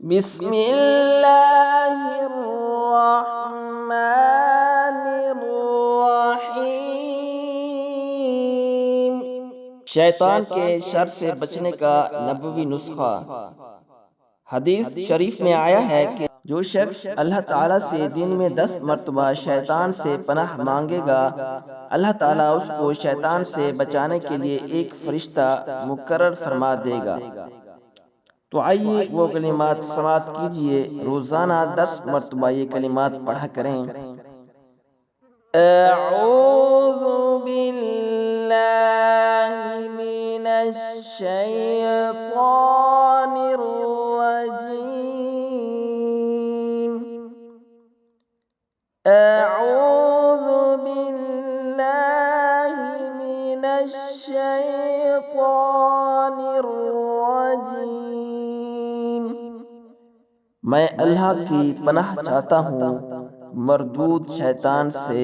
بسم اللہ الرحمن الرحیم۔ شیطان کے شر سے بچنے کا نبوی نسخہ۔ حدیث شریف میں آیا ہے کہ جو شخص اللہ تعالیٰ سے دن میں 10 مرتبہ شیطان سے پناہ مانگے گا، اللہ تعالیٰ اس کو شیطان سے بچانے کے لیے ایک فرشتہ مقرر فرما دے گا۔ تو آئیے وہ کلمات سماعت کیجئے، روزانہ 10 مرتبہ یہ کلمات پڑھا کریں۔ اعوذ باللہ من الشیطان الرجیم۔ اعوذ باللہ من الشیطان الرجیم۔ میں اللہ کی پناہ چاہتا ہوں مردود شیطان سے